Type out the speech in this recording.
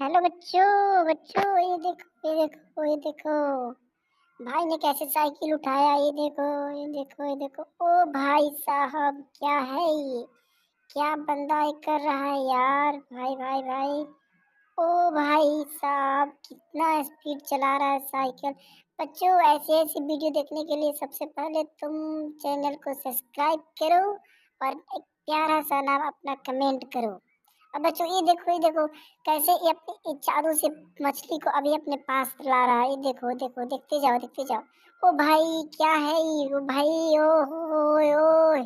Hello बच्चों बच्चों ये देखो भाई ने कैसे साइकिल उठाया। ये देखो ओ भाई साहब क्या है ये। क्या बंदा ये कर रहा है यार। भाई भाई भाई ओ भाई साहब कितना स्पीड चला रहा है साइकिल। बच्चों ऐसे ऐसी वीडियो देखने के लिए सबसे पहले तुम चैनल को सब्सक्राइब करो और एक प्यारा सा नाम अपना कमेंट करो। अब बच्चों ये देखो कैसे ये अपनी चारों से मछली को अभी अपने पास ला रहा है। ये देखो देखो देखते जाओ देखते जाओ। ओ भाई क्या है ये। ओ भाई ओ